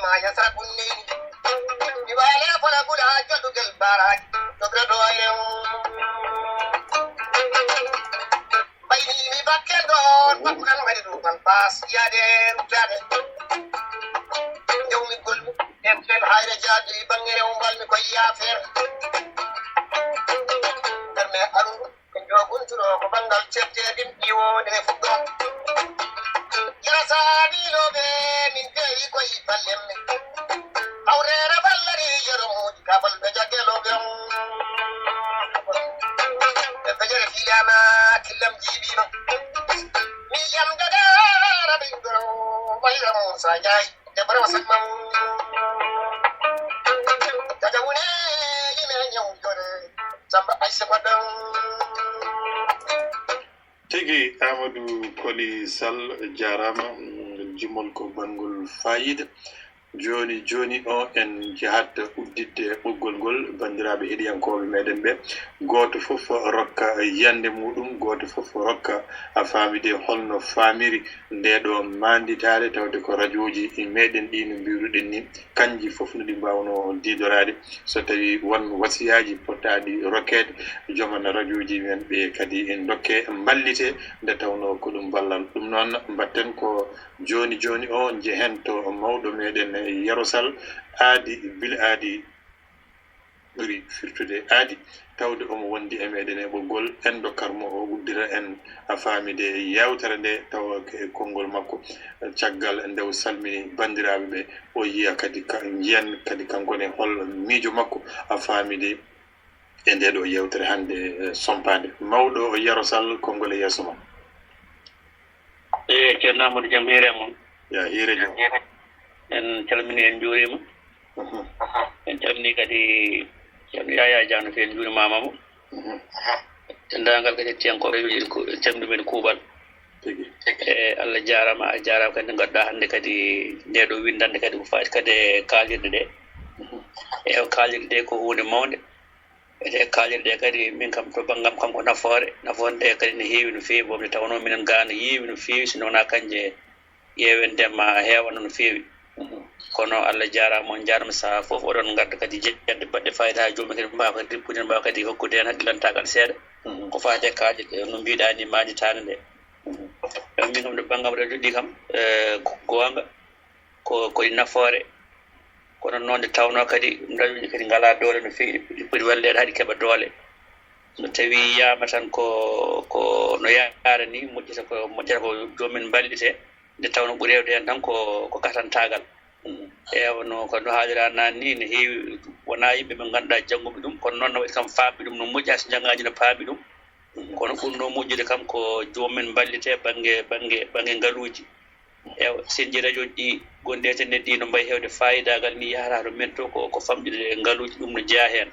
ما يسرقني ببالي فلا كل حاجة البراج تقدر بيني بكر دور بكر مريض بالباس يا دير جاد يوم كل يمكن هاي رجالي بنير ومال مكويا فير كرمي أرو كنجو كنترو كبنغال تشتي دين يو ده فقط يا سادي لو به من كي كوي بلم أوريرا بلري يرمو كابل بجاك لو بيم بجر فيلاما كلم جيبينا ميام ددار بينغرو بايرمو ساجاي جبر وسمم تجاوني يمين يوم جوري سامبا أيسمدم tigi Amadou Koli Sall jarama jimol ko bangol fayida joni o en jahat uddidde ɓoggol ngol bandiraɓe heɗiyankoɓe meɗen ɓe goto fof rokka yande muɗum goto fof rokka a famide holno famiri ndeɗo manditade tawde ko radioji meɗen ɗi no mbiruɗen ni kanji fof no ɗi mbawno didorade so tawi won wasiyaji pottaɗi rokkede jomana radioji men ɓe kadi en dokke ballite nde tawno ko ɗum ballal ɗum noon mbatten ko joni o jehen to mawɗo meɗen Yarosal aadi bil aadi ɓuri firtude aadi tawde omo wondi e meɗen e ɓoggol en dokkarmo o uddira en a famide yewtere nde tawa e konngol makko caggal ndew salmini bandiraɓe ɓe o yiya kadi jiyan kadi kankone hol miijo makko a famide e ndeɗo yewtere hande sompade mawɗo Yarosal konngol e yeeso ma ceerno Amadou Jam hiire mon ya hiire jam en calmini en juurima en calmini kadi ceerno Yaya Diano fe en juurimamamo dendagal kadi hettiyankoɓe calmiɗumen kuuɓal e Allah jarama a jarama kadi gadda hande kadi ndeɗo windande kadi ko faati kadi e kaalirde ɗe e kaalirde ɗe ko hunde mawde ete kaalirde kadi min kam to banggam kanko nafoore nde kadi ne heewi no feewi bomde tawno minen ga no yeewi no feewi sino wona kanje yewendema heewano no feewi kono Allah jarama on jarama saha fof oɗon gadda kadi jeƴƴande baɗɗe fayida ha jomum kadi mbawa kadi rippude mbawa kadi hokkude hen haqqilantagal seeɗa ko faati e kaalirde no mbiɗa ni majitade nde min kam to banggam ɗo joɗɗi kam gonga koɗi nafoore kono noon nde tawno kadi dañuji kadi ngala doole no feewi ɗi poti wallede haɗi keɓa doole so tawi yiyama tan ko no yaara ni moƴƴata ko jomumen mballite nde tawno ɓuuri hewde hen tan ko gatantagal ewno ko no haalira nane ni ne heewi wona yimɓe ɓe ganduɗa jangguɓe ɗum kono noon no waɗi kam famɓe ɗum no moƴƴa so janggaji no paami ɗum kono ɓurno moƴƴude kam ko jomumen mballite banggue ngaaluji ewa senji radio ji ɗi gonɗi e tenne ɗi no mbayi hewde fayidagal ni yahata to men to ko famɗude ngaaluji ɗum no jeeya hen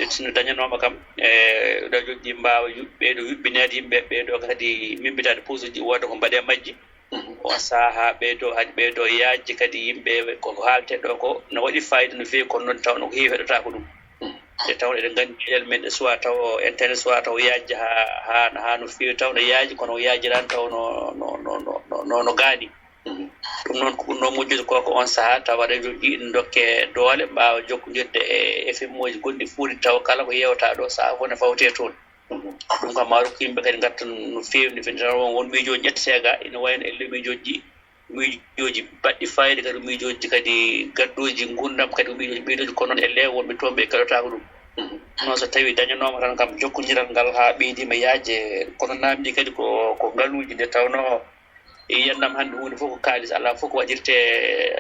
sino dañanoma kam e radio ji mbawa ɓeɗo yuɓɓinede yimɓe ɓeɗo kadi mimbitade pousuji wooda ko mbaɗe majji on saaha ɓeɗo yajji kadi yimɓe ko haalte ɗo ko no waɗi fayida no feewi kono noon tawno ko heewi heɗota ko ɗum e tawno eɗen gandi meɗel men soit taw internet soit taw yajji ha no feewi taw no yaaji kono o yaajirani taw no gaani ɗum noon ko ɓurno moƴƴude koko on saaha tawa radio ji ɗi dokke doole mbawa jokkodirde e FM uji gonɗi fuuɗi taw kala ko yewta ɗo saaha fof ne fawte toon ɗum kam ma rokku yimɓe kadi gatta no feewi no feewi tan won miijoji ƴettega ina wayno elle miijoji baɗɗi fayida kadi miijoji kadi gadduji gurdam kadi miijoji kono noon elle wonɓe toon ɓe keɗotako ɗum noon so tawi dañanoma tan kam jokkodiral ngal ha ɓeydima yaaje kono namdi kadi ko ngaaluji nde tawno yiyannam hannde hunde fof ko kaalis ala fof ko waɗirte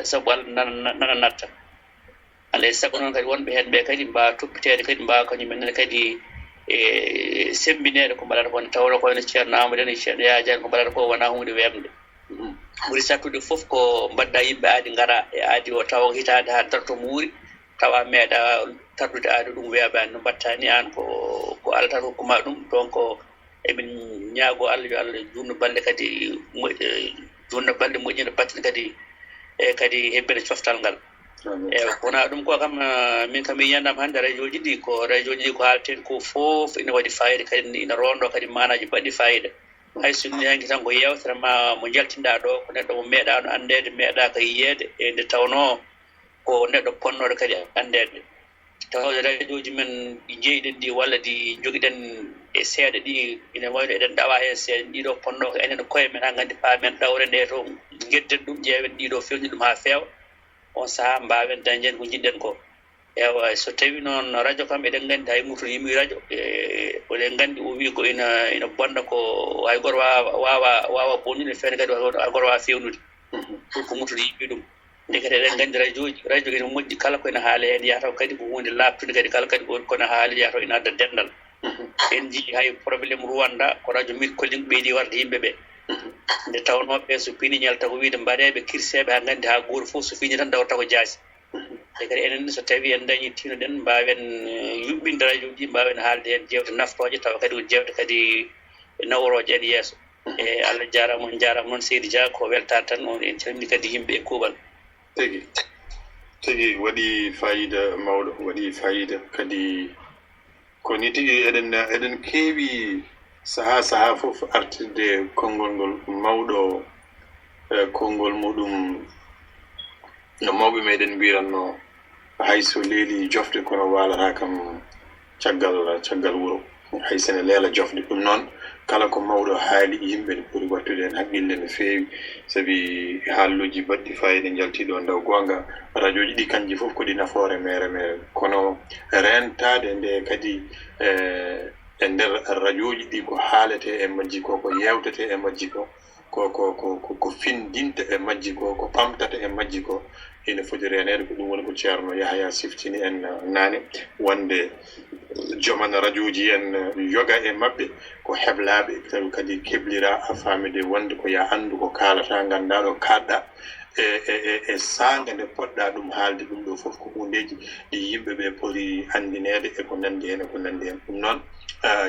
sabu Allah nana natta alay sago noon kadi wonɓe hen ɓe kadi mbawa toppitede kadi mbawa kañumen kadi e sembinede ko mbaɗata ko ne tawno koyno ceerno Amadou en ceerno Yaya Diano ko mbaɗata ko wona hunde wemde ɓuuri sattude fof ko mbadda yimɓe aadi ngara e aadi o tawa hitade ha darto muuri tawa meeɗa tardude aadi ɗum weeɓani no mbatta ni an ko Allah tan hokkuma ɗum donc emin ñaago Allah yo Allah junno balle kadi junno balle moƴƴina batten kadi e kadi hebbere coftal ngal eyi wona ɗum ko kam min kam mi yiyannama hannde radio ji ɗi ko radio ji ɗi ko haalten ko fof ina waɗi fayida kadi ina rondo kadi manaji baɗɗi fayida hay sunni hanki tan ko yewtere ma mo jaltinɗa ɗo ko neɗɗo mo meeɗano andede meeɗaka yiyede e nde tawno ko neɗɗo ponnoɗo kadi andede tawde radio ji men ɗi jeeyiɗen ɗi walla ɗi jogiɗen e seeɗa ɗi ina wayno eɗen ɗawa hen seeɗa ɗiɗo ponno ko enen koye men ha gandi paamen ɗawre nde to guedden ɗum ƴeewen ɗiɗo fewni ɗum ha feewa on saaha mbawen dañjen ko jiɗɗen ko ewa so tawi noon radio kam eɗen gandi hay muto yimi radio oɗen gandi o wi ko ina bonda ko hay goto wawa bonnude feere kadi hay goto wawa fewnude pour ko mutoɗo yimɓe ɗum nde kadi eɗen gandi radio ene moƴƴi kala ko ene haale hen yataw kadi ko hunde labtude kadi kala kadi kono haali yataw ina adda dendal en jii hay probléme Rwanda ko radio mirkolin ɓeydi warde yimɓeɓe nde tawnoɓe so piini ñalta ko wiide mbaɗeɓe kirseɓe ha gandi ha goto foof so fiini tan dawata ko jaasi e kadi enen so tawi en dañi tinoɗen mbawen yuɓɓinde radio ji mbawen haalde hen jewte naftoje tawa kadi ko jewte kadi naworoje en yeeso e Allah jarama on jarama noon seydi Dia ko weltare tan on en calmini kadi yimɓe e kuuɓal tigi waɗi fayida mawɗo waɗi fayida kadi ko ni tigi eɗen keewi saha fof artirde konngol ngol mawɗo konngol muɗum no mawɓe meɗen mbiranno hay so leeli jofde kono walata kam caggal wuro hay sene leela jofde ɗum noon kala ko mawɗo haali yimɓe ne ɓuri wattude hen haqqille no feewi sabi haalluji baɗɗi fayida jaltiɗo ndaw gonga radio ji ɗi kanji fof ko ɗi nafoore mere kono rentade nde kadi e nder radio ji ɗi ko haalete e majji ko yewtete e majji ko findinta e majji ko pamtata e majji ko ene foti renede ko ɗum woni ko ceerno Yahya siftini en naane wonde joman radio ji en yoga e maɓɓe ko heɓlaɓe tawi kadi keblira a famide wonde ko ya andu ko kalata ganda ɗo kaɗɗa e sanga nde poɗɗa ɗum haalde ɗum ɗo fof ko hundeji ɗi yimɓeɓe poti andinede e ko nandi hen ɗum noon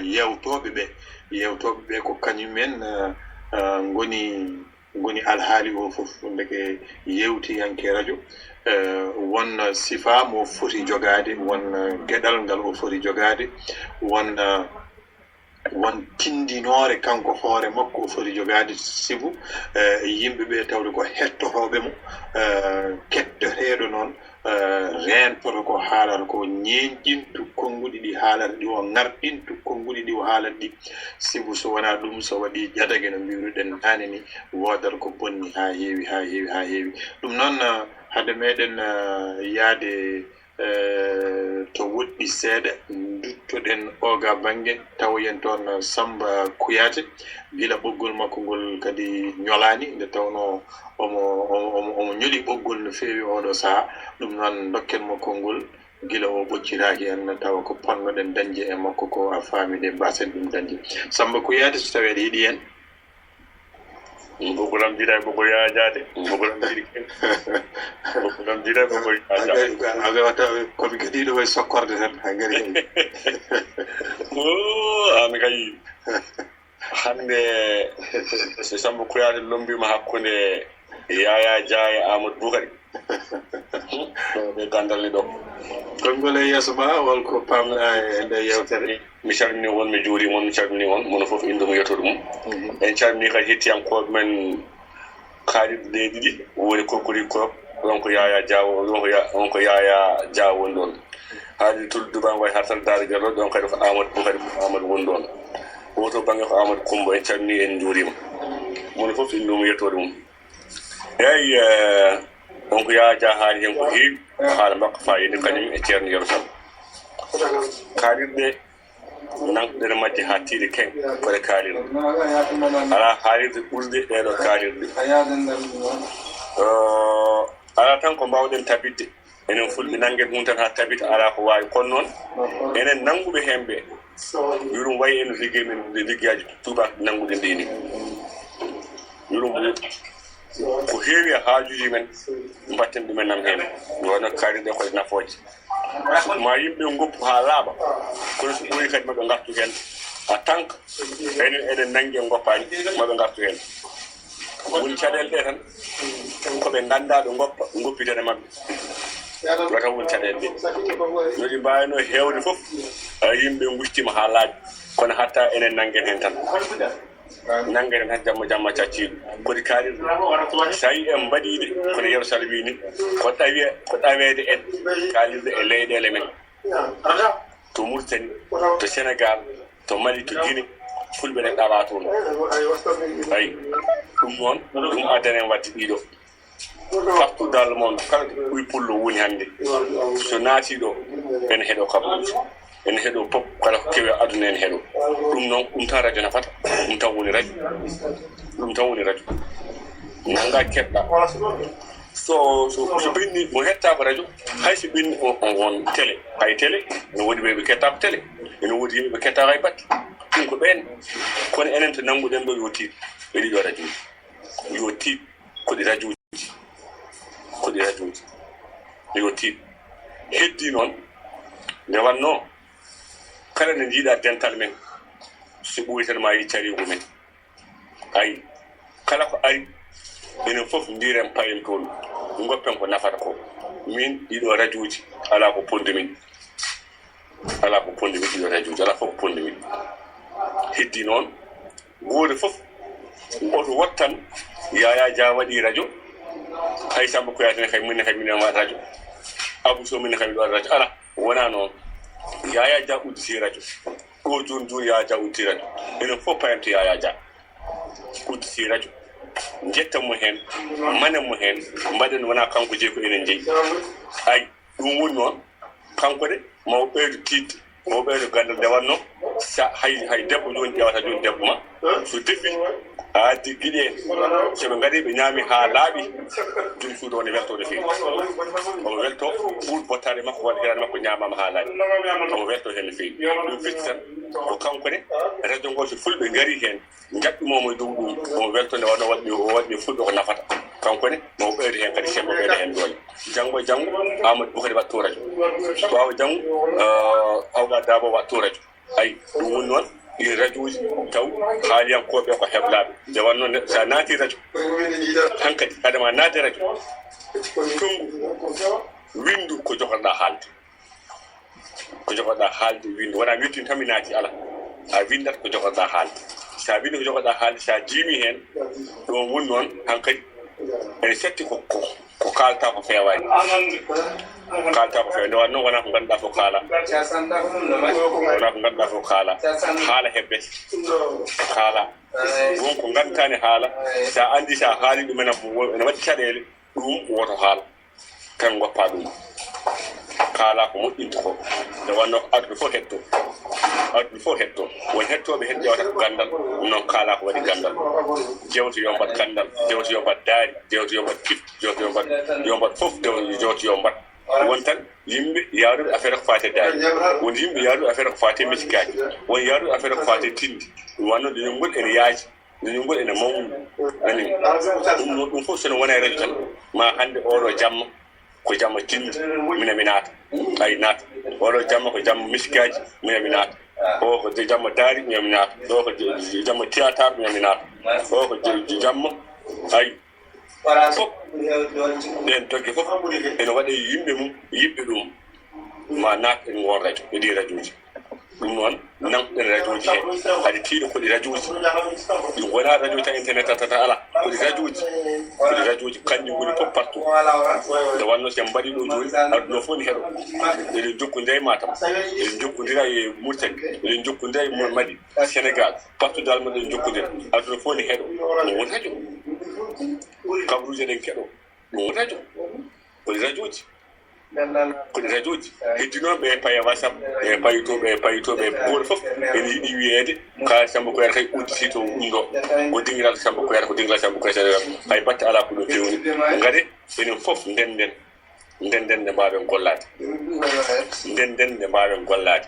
yewtoɓeɓe ko kañumen ngoni alhaali o fof ndeke yewtiyanke radio won sifa mo foti jogade won gueɗal ngal o foti jogade won tindinore kanko hoore makko o foti jogade sibu yimɓeɓe tawde ko hettotoɓe mo kettoteɗo noon rentoto ko haalata ko ñeñƴintu konnguɗi ɗi haalata ɗi o ngarɗintu konnguɗi ɗi o haalata ɗi sibu so wona ɗum so waɗi jadage no mbiruɗen nane ni wodata ko bonni ha heewi ɗum noon hade meɗen yaade to woɗɗi seeɗa duttoɗen oga banggue tawoyen toon Samba Kuyate gila ɓoggol makko ngol kadi ñolani nde tawno omo ñoli ɓoggol no feewi oɗo saaha ɗum noon dokken mo konngol gila o ɓocciraki en tawa ko ponnoɗen dañde e makko ko a faamide mbasen ɗum dañde Samba Kuyate so tawi aɗa yiiɗi hen bogolam jiiɗa bogoy yajade bogolam jiiɗi bogolam jiiɗa bogoy yajade aga wata komi kadiɗo way sokkorde tan ha gari an kay hande so Samba Kuyate lombima hakkunde Yaya Dia e Amadou Boukary ɓe gandal ni ɗo konngol e yeeso ma holko pamɗa e nde yewtere mi calmini on mi juuri on mi calmini on mono fof indomo yettoɗo mum en calmini kadi hettiyankoɓe men kaalirɗe leydi ɗi woni Kokori Korop wonko Yaya Dia wonko Yaya Dia woni ɗon haali toldu duban way hartal daare jallo ɗon kadi ko Amadou Boukary Amadou woni ɗon woto banggue ko Amadou Coumba en calmini en juurima mono fof indomo yettoɗo mum eyi donc Yaya Dia haali hen ko heewi haala makko fayide kañum e ceerno Yero Sall kaalirɗe nankuɗe majje ha tiiɗe ken koɗe kaalirɗe ala haalirde ɓurde ɗeɗo kaalirɗe ala tan ko mbawɗen tabidde enen fulɓe nangen mum tan ha tabita ala ko wawi kono noon enen nanguɓe hen ɓe yurum wayi en liggey men liggeyaji tubak nanguɗe ndini yurum ko heewi e haajuji men mbatten ɗumen nam hen wonno kaalirɗe koye nafooje ma yimɓe goppu ha laaɓa kono so ɓuri kadi maɓe gartu hen a tanka enen eɗen nangue e goppani maɓe gartu hen woni caɗele ɗe tan koɓe ganda ɓe goppitene maɓɓe wata woni caɗele ɗe noɗi mbawino hewde foof yimɓe gustima ha laaɓi kono hatta enen nanguen hen tan nangere tan jamma cacci ko di kali sai en badide ko ne yersal wi ni ko tawede en kalide e leydele men to Mauritanie to Sénégal to Mali to Guinée fulbe ne dawa toon ay dum non dum adane watti dido partout dans le monde kala uy pullo woni hande so naati do en hedo kabuji en hedo pop kala ko kewe aduna en hedo dum non dum ta radio nafata dum taw woni radio nanga kebba so binni mo hetta ko radio hay so binni on won télé hay télé no wodi be ketta ko télé no wodi be ketta hay bat dum ko ben kono enen to nanguden do yoti be di radio yoti ko di radio yoti heddi non de wanno kala ne jiida dental men so ɓuytan ma yi carigo men ay kala ko ari enen fof ndiren payen toon goppen ko nafata ko min ɗiɗo radio ji ala ko ponde min ɗiɗo radio ji ala fof ko ponde min heddi noon goode fof oto wattan Yaya Dia waɗi radio hay Samba Kuyatene kay min waɗa radio Abou Sow min kay waɗa radio ala wona noon Yaya Dia udditi radio ɗo joni Yaya Dia udditi radio enen fof payamto Yaya Dia udditi radio jetta mo hen manen mo hen mbaɗen wona kanko jeeyi ko enen jeeyi ay ɗum woni noon kanko de mawo ɓeydo tiidde mawo ɓeydo gandal nde wanno sa hay debbo joni ƴewata joni debbo ma so defi addi giɗi en soɓe ngari ɓe ñaami ha laaɓi jum suudo woni weltode feewi omo welto ɓuur bottade makko waɗa hirade makko ñamama ha laaɓi omo welto hen no feewi ɗum firti tan ko kanko ne radio ngo so fulɓe ngari hen jaɓɓimomo e dow ɗum omo welto nde wanno waɗni fulɓe ko nafata kanko ne mo ɓeyde hen kadi sembo ɓeyde hen doole janggo Amadou Boukari watto radio ɓawa janggo Awga Dabo watto radio ayi ɗum woni noon ɗi radio ji taw haaliyankoɓe ko heblaɓe nde wanno sa naati radio hankadi adama naati radio tungu windu ko jogoɗa haalde windu wona wirtin tan mi naati ala a windat ko jogoɗa haalde sa windi ko jogoɗa haalde sa jiimi hen ɗum woni noon hankadi ene setti ko kalta ko feewani nde wanno wona ko ganduɗa fof kaala haala hebbete haala wonko gandutani haala sa andi sa haali ɗum ene waɗi caɗele ɗum woto haala kan goppa ɗum kaala ko moƴƴinta ko nde wanno ko aduna fof hetto won hettoɓe hen ƴewata ko gandal ɗum noon kaala ko waɗi gandal jewto yo mbat gandal jewto yo mbat daari jewto yo mbat kif jewto yo mbat fof jewto yo mbat won tan yimɓe yaaruɓe affaire ko fate daari won yimɓe yaaruɓe affaire ko fate misikaji won yaaruɓe affaire ko fate tindi ɗum wanno leñol ngol ene yaaji leñol ngol ene mawni nani ɗum fof sono wona e radio tan ma hande oɗo jamma ko jamma tindi mi naata ay naata oɗo jamma ko jamma misikaji mi naata o ko jamma daari mi naata ɗo ko jamma théâtre mi naata o ko jamma ay fof ɗen togge fof ene waɗa yimɓe mum yiɓɓe ɗum ma naat en won radio e ɗi radio ji ɗum noon nanɗen radio ji he haɗi tiiɗo koɗi radio ji ɗum wona radio tan internet tata ala koɗi radio ji kanƴi ngoni fof partout nde wanno sen mbaɗi ɗo joni aduna fof ne heɗo eɗen jokkodira e Matam eɗen jokkodira e Mauritanie eɗen jokkodira e Mali Sénégal partout dal mo ɗen jokkodira aduna fof ne heɗo ɗum woni radio kabruji ɗen keɗo ɗum woni radio koɗi radio ji heddinoɓe e paye WhatsApp e payitoɓe goto fof ene yiiɗi wiyede ka Samba Kuyata kay udditi to ɗum ɗo ko dingiral Samba Kuyata hay batte ala ko ɗum fewni gade enen fof ndenden nde mbawen gollade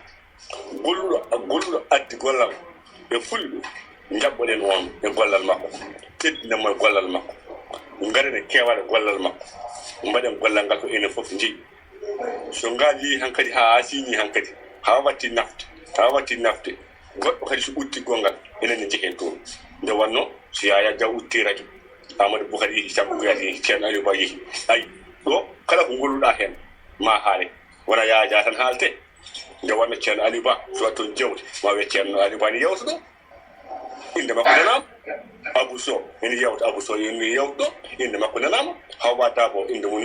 golluɗo addi gollal e fulɓe jabboɗen on e gollal makko teddinamo e gollal makko garene kewale gollal makko mbaɗen gollal ngal ko enen fof jeeyi so ngali hankadi ha sini hankadi ha watti nafte goɗɗo kadi so utti gongal enen ne jehen toon nde wanno so Yaya Dia utti radio Amadou Boukari yeehi Samba Kuyata yeehi ceerno Aliou Ba yeehi ayi ɗo kala ko golluɗa hen ma haale wona Yaya Dia tan haalte nde wanno ceerno Aliou Ba so waɗi toon jewte ma wiye ceerno Aliou Ba ne yewta ɗo inde makko nanama Abou Sow ene yewta Abou Sow ene yewto inde makko nanama Hawa Dabo inde mum